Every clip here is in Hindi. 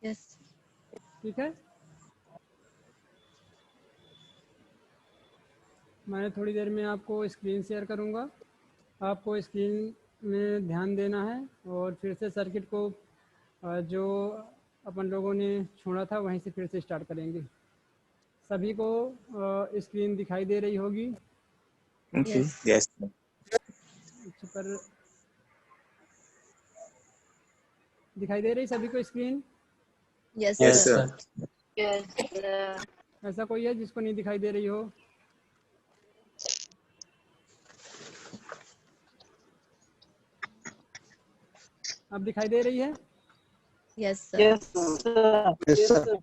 यस। ठीक है, मैं थोड़ी देर में आपको स्क्रीन शेयर करूंगा, आपको स्क्रीन में ध्यान देना है और फिर से सर्किट को जो अपन लोगों ने छोड़ा था वहीं से फिर से स्टार्ट करेंगे। सभी को स्क्रीन दिखाई दे रही होगी? यस। यस अच्छा, पर दिखाई दे रही सभी को screen? Yes yes sir. Sir. Yes. ऐसा कोई है जिसको नहीं दिखाई दे रही हो? अब दिखाई दे रही है? Yes sir. Yes. Sir. Yes sir.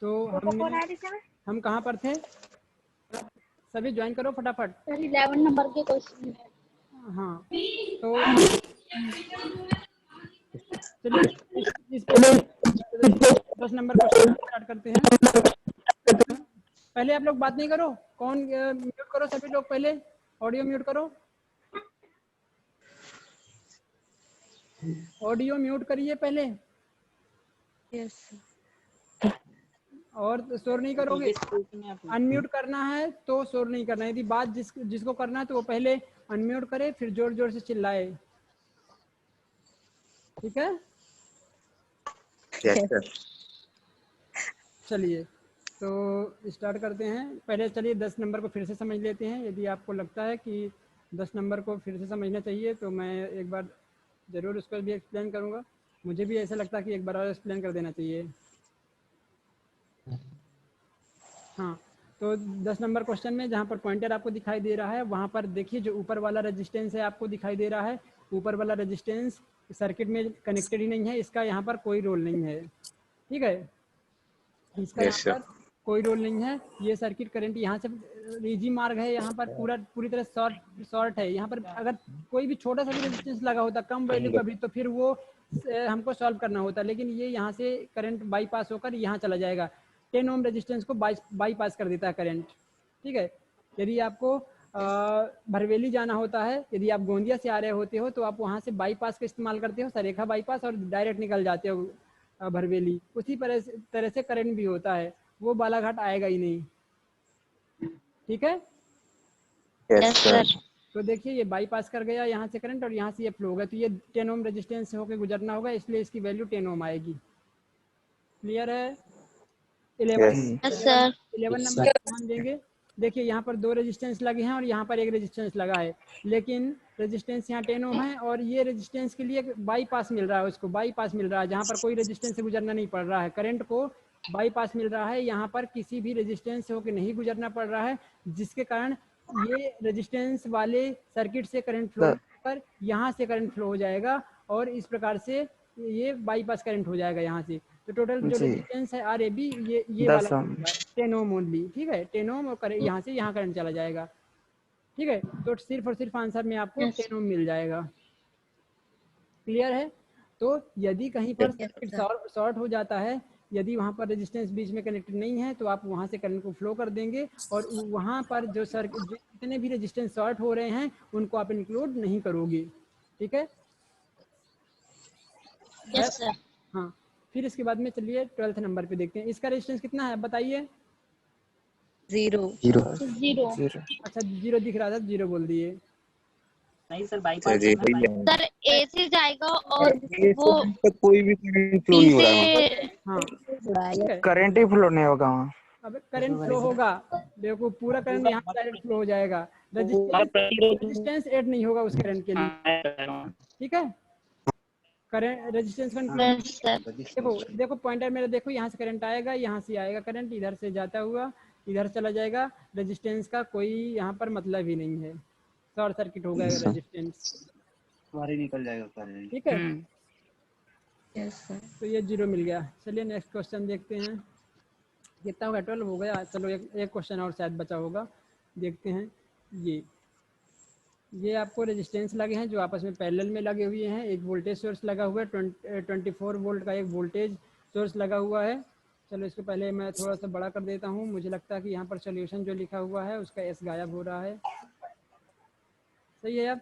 तो हम कहाँ पर थे? सभी ज्वाइन करो फटाफट। सर 11 नंबर के क्वेश्चन है। हाँ, तो चलिए इस पे 10 नंबर क्वेश्चन स्टार्ट करते हैं। पहले आप लोग बात नहीं करो, कौन म्यूट करो, सभी लोग पहले ऑडियो म्यूट करो, ऑडियो म्यूट करिए पहले, यस। और शोर नहीं करोगे। अनम्यूट करना है तो शोर नहीं करना है, यदि बात जिसको करना है तो वो पहले अनम्यूट करे फिर जोर जोर से चिल्लाए, ठीक है? Yes sir. चलिए तो स्टार्ट करते हैं। पहले चलिए 10 नंबर को फिर से समझ लेते हैं। यदि आपको लगता है कि 10 नंबर को फिर से समझना चाहिए तो मैं एक बार ज़रूर उसको भी एक्सप्लेन करूँगा। मुझे भी ऐसा लगता है कि एक बार और एक्सप्लेन कर देना चाहिए। हाँ, तो 10 नंबर क्वेश्चन में जहाँ पर पॉइंटर आपको दिखाई दे रहा है वहाँ पर देखिए, जो ऊपर वाला रेजिस्टेंस है आपको दिखाई दे रहा है, ऊपर वाला रेजिस्टेंस सर्किट में कनेक्टेड ही नहीं है, इसका यहाँ पर कोई रोल नहीं है, ठीक है? इसका Yes, यहाँ sir. पर कोई रोल नहीं है। ये सर्किट करंट यहाँ से रीजी मार्ग है, यहाँ पर पूरी तरह शॉर्ट है। यहाँ पर अगर कोई भी छोटा सा भी रेजिस्टेंस लगा होता कम वैल्यू का भी तो फिर वो हमको सॉल्व करना होता, लेकिन ये यहाँ से करंट बाईपास होकर यहाँ चला जाएगा। 10 ओम रेजिस्टेंस को बाईपास कर देता है करंट, ठीक है? यदि आपको भरवेली जाना होता है, यदि आप गोंदिया से आ रहे होते हो तो आप वहाँ से बाईपास का इस्तेमाल करते हो, सरेखा बाईपास, और डायरेक्ट निकल जाते हो भरवेली। उसी तरह से करंट भी होता है, वो बालाघाट आएगा ही नहीं, ठीक है? Yes, sir. तो देखिए ये बाईपास कर गया यहाँ से करंट और यहाँ से ये फ्लो होगा, तो ये 10 ओम रेजिस्टेंस से होकर गुजरना होगा, इसलिए इसकी वैल्यू 10 ओम आएगी। क्लियर है? 11 नंबर ध्यान देंगे। देखिए यहाँ पर 2 रेजिस्टेंस लगे हैं और यहाँ पर 1 रेजिस्टेंस लगा है, लेकिन रेजिस्टेंस यहाँ 10 ओम है और ये रेजिस्टेंस के लिए बाईपास मिल रहा है, उसको बाईपास मिल रहा है, जहाँ पर कोई रेजिस्टेंस से गुजरना नहीं पड़ रहा है, करंट को बाईपास मिल रहा है, यहाँ पर किसी भी रेजिस्टेंस से होकर नहीं गुजरना पड़ रहा है, जिसके कारण ये रेजिस्टेंस वाले सर्किट से करंट फ्लो कर यहाँ से करंट फ्लो हो जाएगा और इस प्रकार से ये बाईपास करंट हो जाएगा यहाँ से। तो टोटल जो रेजिस्टेंस है RAB ये वाला 10 ओम ओनली, ठीक है? 10 ओम और यहाँ से यहाँ करंट चला जाएगा, ठीक है? तो सिर्फ और सिर्फ आंसर में आपको 10 ओम मिल जाएगा। क्लियर है? तो यदि कहीं पर सर्किट शॉर्ट हो जाता है, यदि वहाँ पर रेजिस्टेंस बीच में कनेक्टेड नहीं है तो आप वहाँ से करंट को फ्लो कर देंगे और वहाँ पर जो जितने भी रेजिस्टेंस शॉर्ट हो रहे हैं उनको आप इंक्लूड नहीं करोगे, ठीक है? Yes sir. हाँ, फिर इसके बाद में चलिए 12th नंबर पे देखते हैं। इसका रेजिस्टेंस कितना है बताइए? 0। अच्छा, 0 दिख रहा था, 0 बोल दिए। नहीं सर, बाईपास सर ए से जाएगा और वो कोई भी करंट फ्लो बी नहीं हो रहा है, से। हाँ, ठीक है? करंट ही फ्लो नहीं होगा वहाँ। अब करंट फ्लो होगा, देखो पूरा करंट यहाँ डायरेक्ट फ्लो हो जाएगा, रेजिस्टेंस ऐड नहीं होगा उस करंट के लिए, ठीक है? करंट रेजिस्टेंस देखो पॉइंटर मेरा देखो, यहाँ से करंट आएगा, यहाँ से आएगा करंट, इधर से जाता हुआ इधर चला जाएगा, रेजिस्टेंस का कोई यहाँ पर मतलब ही नहीं है, शॉर्ट सर्किट हो गया रेजिस्टेंस, बाहर निकल जाएगा करंट, ठीक है? Yes sir. तो ये 0 मिल गया। चलिए नेक्स्ट क्वेश्चन देखते हैं, कितना होगा? 12 हो गया। चलो एक क्वेश्चन और शायद बचा होगा, देखते हैं। ये आपको रेजिस्टेंस लगे हैं जो आपस में पैरेलल में लगे हुए हैं, एक वोल्टेज सोर्स लगा हुआ है, 24 वोल्ट का एक वोल्टेज सोर्स लगा हुआ है। चलो इसको पहले मैं थोड़ा सा बड़ा कर देता हूँ, मुझे लगता है कि यहाँ पर सॉल्यूशन जो लिखा हुआ है उसका S गायब हो रहा है, सही है? अब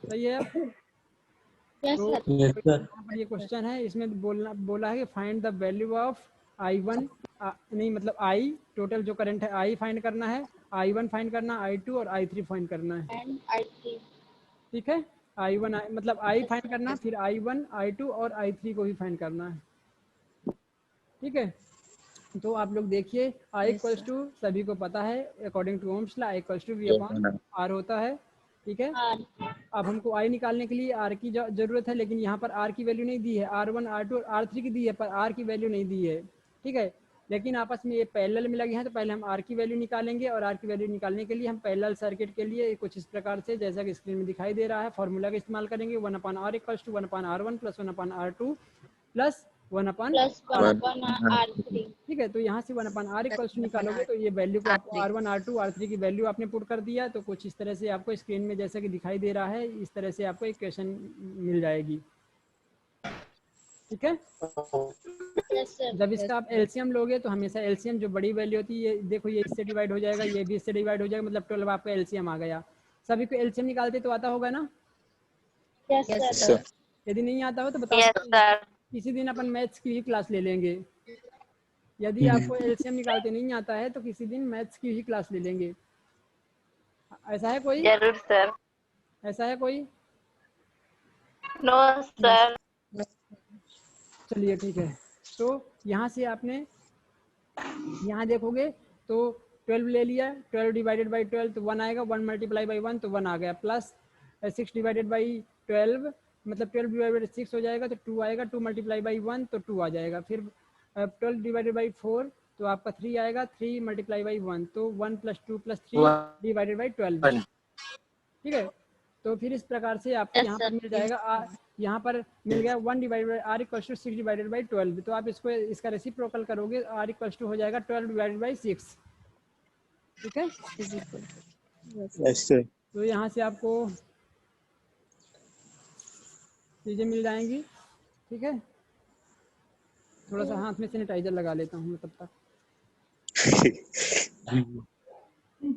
सही है। यस तो सर। Yes sir. यहाँ पर ये क्वेश्चन है, इसमें बोला है कि find the value of I1 नहीं मतलब I टोटल जो करंट है I फाइंड करना है, I1 फाइंड करना, I2 और I3 फाइंड करना है। And I3। ठीक है, I1 मतलब I फाइंड करना, फिर I1 I2 और I3 को भी फाइंड करना है। ठीक है, तो आप लोग देखिए I Yes, equals sir. To सभी को पता है according to Ohm's law I equals to V upon R होता है। ठीक है, अब हमको I निकालने के लिए R की जरूरत है, लेकिन यहाँ पर R की वैल्यू नहीं दी है, R1 R2 और R3 की दी है, पर R की वैल्यू नहीं दी है। ठीक है, लेकिन आपस में ये पैरेलल में लगे हैं, तो पहले हम R की वैल्यू निकालेंगे, और R की वैल्यू निकालने के लिए हम पैरेलल सर्किट के लिए कुछ इस प्रकार से, जैसा कि स्क्रीन में दिखाई दे रहा है, फॉर्मूला का इस्तेमाल करेंगे। 1/R equals to 1/R1 plus 1/R2 plus 1/R3। ठीक है, तो यहाँ से 1/R इक्वल्स टू निकालोगे तो ये वैल्यू को आपको R1 R2 R3 की वैल्यू आपने पुट कर दिया, तो कुछ इस तरह से आपको स्क्रीन में जैसा कि दिखाई दे रहा है, इस तरह से आपको इक्वेशन मिल जाएगी। ठीक है, जब इसका आप एलसीएम लोगे तो हमेशा एलसीएम जो बड़ी वैल्यू होती है, ये देखो ये इससे डिवाइड हो जाएगा, ये भी इससे डिवाइड हो जाएगा, मतलब 12 आपका एलसीएम आ गया। सभी को एलसीएम निकालते तो आता होगा ना? Yes Yes, sir. sir. यदि नहीं आता हो तो बताओ, किसी दिन अपन मैथ्स की ही क्लास ले लेंगे। यदि आपको एलसीएम निकालते नहीं आता है तो किसी दिन मैथ्स की ही क्लास ले लेंगे। ऐसा है कोई? जरूर सर। ऐसा है कोई? No sir. चलिए ठीक है, तो यहाँ से आपने यहाँ देखोगे तो 12 ले लिया, 12 डिवाइडेड बाई 12 तो 1 आएगा, 1 मल्टीप्लाई बाई 1 तो 1 आ गया, प्लस 6 डिवाइडेड बाई 12 मतलब 12 डिवाइडेड बाई 6 हो जाएगा तो 2 आएगा, 2 मल्टीप्लाई बाई 1 तो 2 आ जाएगा, फिर 12 डिवाइडेड बाई 4 तो आपका 3 आएगा, 3 मल्टीप्लाई बाई 1 तो 1 प्लस 2 प्लस 3 डिवाइडेड बाई 12। ठीक है, तो फिर इस प्रकार से आपको यहाँ पर मिल जाएगा, यहाँ पर मिल गया 1 divided by R equals to 6 divided by 12, तो आप इसको इसका रेसिप्रोकल करोगे, R इक्वल्स टू हो जाएगा 12 डिवाइडेड बाई 6। ठीक है, Is equal. Yes sir. तो यहाँ से आपको चीज़ें मिल जाएंगी। ठीक है, थोड़ा सा हाथ में सैनिटाइजर लगा लेता हूँ मैं तब तक।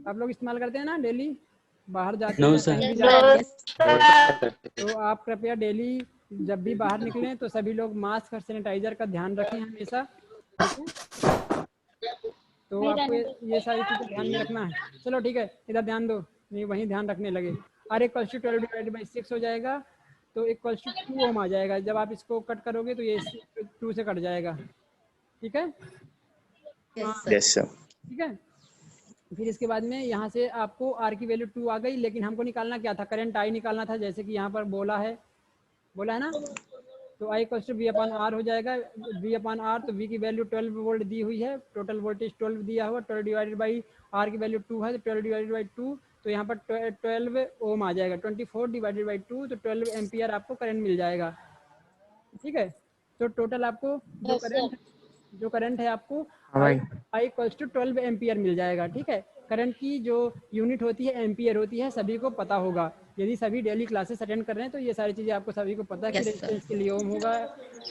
आप लोग इस्तेमाल करते हैं ना डेली, बाहर जाते No, हैं sir. कहीं भी जाते हैं, सर। तो आप कृपया डेली जब भी बाहर निकलें तो सभी लोग मास्क और सैनिटाइजर का ध्यान रखें हमेशा। तो आपको ये सारी चीज़ें ध्यान में रखना है। चलो ठीक है, इधर ध्यान दो, नहीं वहीं ध्यान रखने लगे। R equals to 12 divided by 6 हो जाएगा, तो इक्वल्स टू 2 ओम आ जाएगा। जब आप इसको कट करोगे तो ये 2 से कट जाएगा। ठीक है, Yes, sir. Yes sir. ठीक है, फिर इसके बाद में यहाँ से आपको R की वैल्यू 2 आ गई, लेकिन हमको निकालना क्या था, करंट I निकालना था, जैसे कि यहाँ पर बोला है ना, तो I equals to V upon R हो जाएगा, V अपॉन R, तो V की वैल्यू 12 वोल्ट दी हुई है, टोटल वोल्टेज 12 दिया हुआ, 12 डिवाइडेड बाई R की वैल्यू 2 है, तो 12 डिवाइडेड बाई 2 तो यहाँ पर 12 ओम आ जाएगा, 24 डिवाइडेड बाई 2 तो 12 एम्पियर आपको करंट मिल जाएगा। ठीक है, तो टोटल आपको जो करंट है आपको I इक्वल्स टू 12 एम्पियर मिल जाएगा। ठीक है, करंट की जो यूनिट होती है एम्पियर होती है, सभी को पता होगा। यदि सभी डेली क्लासेस अटेंड कर रहे हैं तो ये सारी चीज़ें आपको सभी को पता है कि Yes, sir. रेजिस्टेंस के लिए ओम होगा,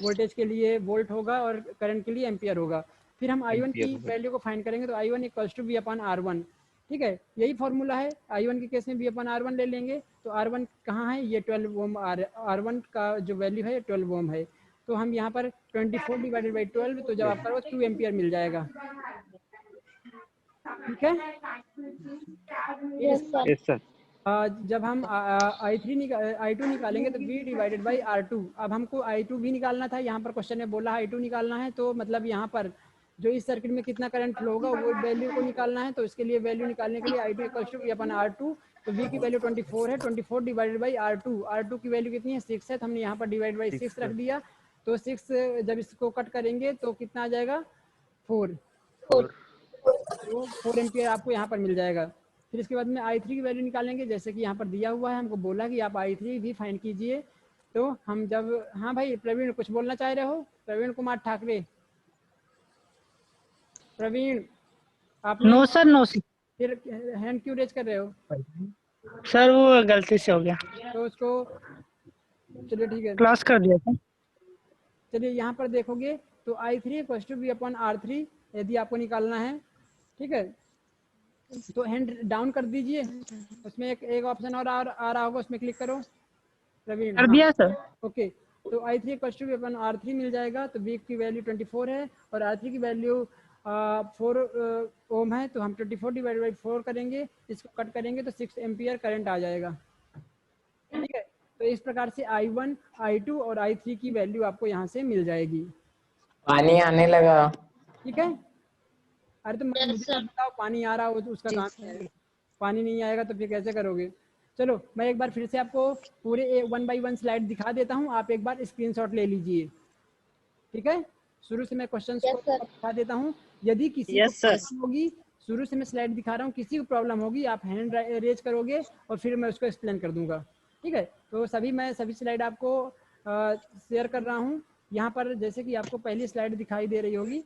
वोल्टेज के लिए वोल्ट होगा और करंट के लिए एम्पियर होगा। फिर हम I1 की वैल्यू को फाइंड करेंगे, तो I1 equals to V upon R1। ठीक है, यही फॉर्मूला है, I1 के केस में V अपॉन R1 ले लेंगे, तो R1 कहाँ है, ये 12 ओम R1 का जो वैल्यू है 12 ओम है, तो हम यहाँ पर 24 डिवाइडेड बाई 12 तो जब आपका 2 एम्पियर मिल जाएगा। ठीक है, यस सर। जब हम I2 निकालेंगे तो V डिवाइडेड बाई R2। अब हमको I2 भी निकालना था, यहाँ पर क्वेश्चन में बोला I2 निकालना है, तो मतलब यहाँ पर जो इस सर्किट में कितना करंट फ्लो होगा वो वैल्यू को निकालना है, तो इसके लिए वैल्यू निकालने के लिए I2 equals to V upon R2, तो V की वैल्यू 24 है, 24 डिवाइडेड बाई R2 की वैल्यू कितनी है 6 है, तो हमने यहाँ पर डिवाइड बाई 6 रख दिया, तो 6 जब इसको कट करेंगे तो कितना आ जाएगा 4, तो 4 एम्पियर आपको यहाँ पर मिल जाएगा। फिर इसके बाद में I3 की वैल्यू निकालेंगे, जैसे कि यहाँ पर दिया हुआ है, हमको बोला कि आप I3 भी फाइंड कीजिए। तो हम जब, हाँ भाई प्रवीण कुछ बोलना चाह रहे हो, प्रवीण कुमार ठाकरे, प्रवीण आप नो सर, नो सर। फिर हैंड क्यों रेज कर रहे हो? सर वो गलती से हो गया, तो उसको चलिए ठीक है, क्लास कर दिया था। चलिए यहाँ पर देखोगे तो I3 equals to V upon R3 यदि आपको निकालना है। ठीक है, तो हैंड डाउन कर दीजिए, उसमें एक ऑप्शन और आ रहा होगा, उसमें क्लिक करो, प्रवीण, कर दिया सर। ओके। तो I3 equals to upon R3 मिल जाएगा, तो V की वैल्यू 24 है और R3 की वैल्यू 4 ओम है, तो हम 24 डिवाइड बाई 4 करेंगे, इसको कट करेंगे तो 6 एम्पियर करंट आ जाएगा। ठीक है, तो इस प्रकार से I1, I2 और I3 की वैल्यू आपको यहाँ से मिल जाएगी। पानी आने लगा। ठीक है, अरे तो Yes, मुझे sir. मत बताओ पानी आ रहा हो तो उसका काम है, पानी नहीं आएगा तो फिर कैसे करोगे। चलो मैं एक बार फिर से आपको पूरे 1 बाई 1 स्लाइड दिखा देता हूँ, आप एक बार स्क्रीनशॉट ले लीजिए। ठीक है, शुरू से मैं क्वेश्चन Yes, sir. दिखा देता हूँ, यदि किसी Yes, को sir. प्रॉब्लम होगी, शुरू से मैं स्लाइड दिखा रहा हूँ, किसी को प्रॉब्लम होगी आप हैंड रेज करोगे और फिर मैं उसको एक्सप्लेन कर दूंगा। ठीक है, तो मैं सभी स्लाइड आपको शेयर कर रहा हूँ। यहाँ पर जैसे कि आपको पहली स्लाइड दिखाई दे रही होगी,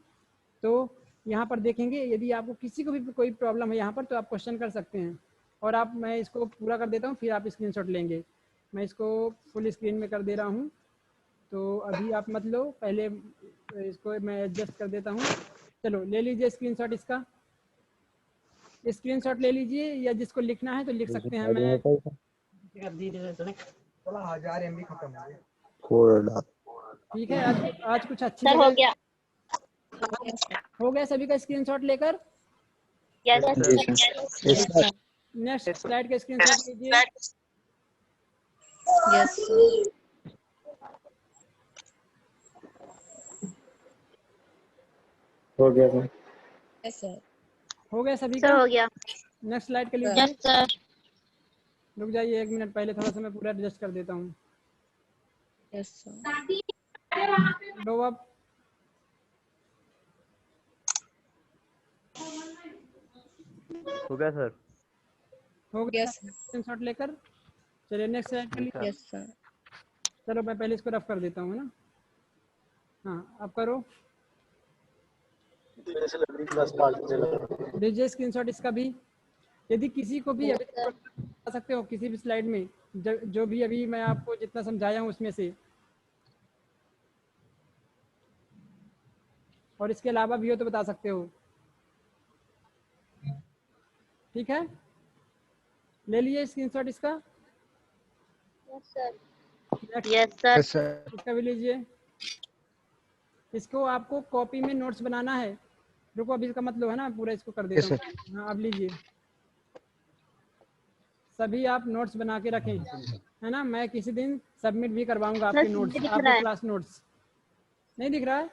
तो यहाँ पर देखेंगे यदि आपको किसी को भी कोई प्रॉब्लम है यहाँ पर तो आप क्वेश्चन कर सकते हैं। और आप, मैं इसको पूरा कर देता हूँ फिर आप स्क्रीनशॉट लेंगे। मैं इसको फुल स्क्रीन में कर दे रहा हूँ, तो अभी आप मत लो, पहले इसको मैं एडजस्ट कर देता हूँ। चलो ले लीजिए स्क्रीनशॉट, इसका स्क्रीनशॉट ले लीजिए, या जिसको लिखना है तो लिख सकते हैं। मैं ठीक है, आज कुछ अच्छी Sir, हो जगह गया. हो गया सभी का स्क्रीनशॉट लेकर। Yes, जी sir. Sir. Yes sir. Next slide का स्क्रीनशॉट लीजिए। Yes, sir. हो गया सर। Yes, sir. हो गया सभी Sir, का। हो गया. नेक्स्ट स्लाइड का लीजिए। Yes, sir. रुक जाइए 1 मिनट, पहले थोड़ा सा मैं पूरा एडजस्ट कर देता हूँ। Yes, sir. लो अब हो गया सर। हो गया Yes, sir. स्क्रीनशॉट लेकर। चलिए नेक्स्ट स्लाइड के लिए। Yes, sir. चलो मैं पहले इसको रफ कर देता हूँ ना। हाँ अब करो, लीजिए स्क्रीनशॉट इसका भी। यदि किसी को भी अभी बता सकते हो किसी भी स्लाइड में, जो भी अभी मैं आपको जितना समझाया हूँ उसमें से, और इसके अलावा भी हो तो बता सकते हो। ठीक है, ले लिए स्क्रीनशॉट इसका। Yes, sir. Yes, sir. Yes sir. इसका भी लीजिए। इसको आपको कॉपी में नोट्स बनाना है। रुको अभी इसका मतलब है ना, पूरा इसको कर देता Yes, हूँ। हाँ अब लीजिए, सभी आप नोट्स बना के रखें, है ना। मैं किसी दिन सबमिट भी करवाऊंगा आपके बस नोट्स, दिख रहा आपके है। Class notes. नहीं दिख रहा है?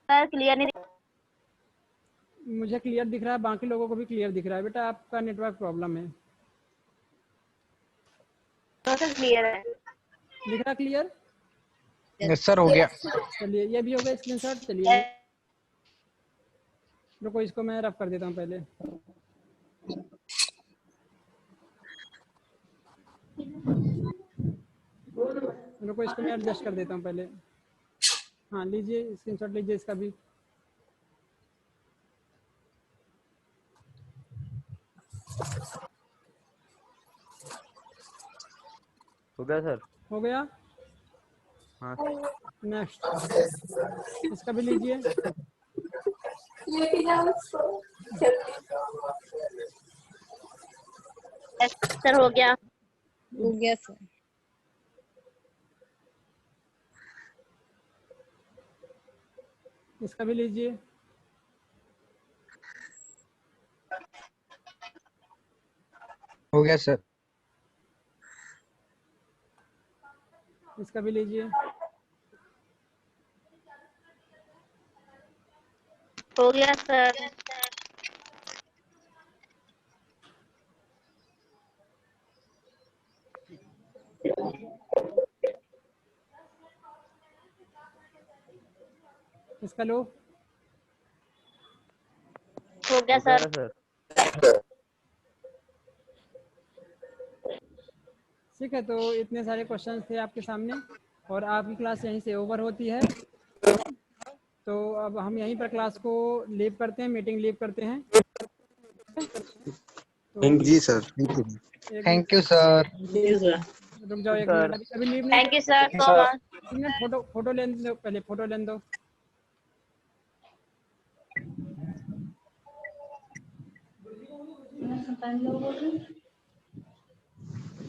Sir, clear नहीं. मुझे क्लियर दिख रहा है, बाकी लोगों को भी क्लियर दिख रहा है। बेटा आपका नेटवर्क प्रॉब्लम है। No, sir, clear है. दिख रहा क्लियर? यस सर, हो गया। चलिए ये भी हो गया स्क्रीनशॉट। चलिए रुको, इसको मैं रफ कर देता हूँ पहले। रुको इसको मैं एडजस्ट कर देता हूँ पहले। हाँ लीजिए स्क्रीनशॉट लीजिए इसका भी। हो गया सर। हो गया। हाँ। नेक्स्ट इसका भी लीजिए। Yes, sir, हो गया. हो गया sir. इसका भी लीजिए। हो गया सर। इसका भी लीजिए। हो गया sir. इसका लो। हो गया sir. ठीक है, तो इतने सारे क्वेश्चन थे आपके सामने और आपकी क्लास यहीं से ओवर होती है। तो अब हम यहीं पर क्लास को लीव करते हैं, मीटिंग लीव करते हैं। तो जी सर। Thank you sir. रुक जाओ 1 मिनट, अभी लीव नहीं। Thank you sir so much. 1 minute, photo लेने दो, पहले फोटो लेने दो।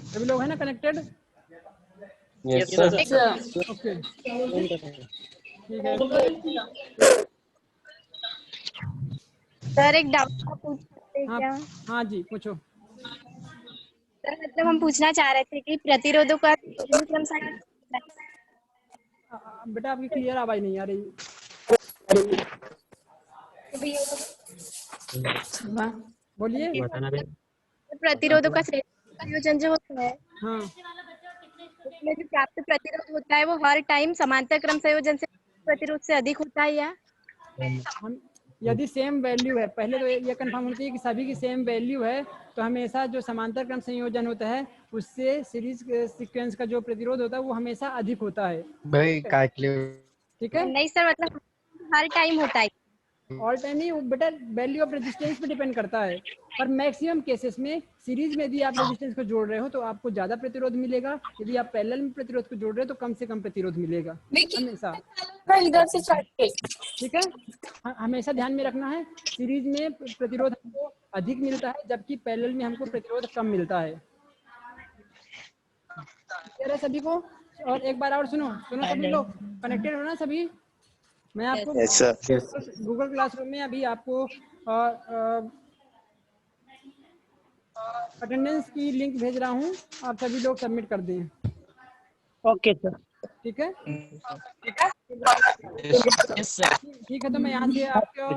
सभी लोग हैं ना कनेक्टेड? Yes, sir. ओके ठीक है। सर एक डाउट पूछ सकते हैं हाँ क्या? हाँ जी पूछो। सर मतलब हम पूछना चाह रहे थे कि प्रतिरोधों का क्रम बेटा आपकी क्लियर आवाज नहीं आ रही। बोलिए। प्रतिरोधों का संयोजन जो होता है हाँ उसमें जो प्राप्त प्रतिरोध होता है वो हर टाइम समांतर क्रम संयोजन से प्रतिरोध से अधिक होता है या? हम यदि सेम वैल्यू है, पहले तो ये कंफर्म होना चाहिए कि सभी की सेम वैल्यू है, तो हमेशा जो समांतर क्रम संयोजन होता है उससे सीरीज सीक्वेंस का जो प्रतिरोध होता है वो हमेशा अधिक होता है। भाई काट लियो। ठीक है, नहीं सर मतलब हर टाइम होता है। ऑल टाइम नहीं, बेटा वैल्यू ऑफ रेजिस्टेंस पे डिपेंड करता है, पर मैक्सिमम केसेस में सीरीज में यदि आप रेजिस्टेंस को जोड़ रहे हो तो आपको ज्यादा प्रतिरोध मिलेगा, यदि आप पैरेलल में प्रतिरोध को जोड़ रहे हो तो कम से कम प्रतिरोध मिलेगा हमेशा। इधर से चढ़ के ठीक है, हमेशा ध्यान में रखना है सीरीज में प्रतिरोध हमको अधिक मिलता है जबकि पैरेलल में हमको प्रतिरोध कम मिलता है। क्लियर है सभी को? और एक बार और सुनो सभी लोग कनेक्टेड हो ना सभी। मैं आपको गूगल क्लासरूम में अभी आपको अटेंडेंस की लिंक भेज रहा हूँ, आप सभी लोग सबमिट कर दें। Okay sir. ठीक है, ठीक है, तो मैं यहाँ से आपको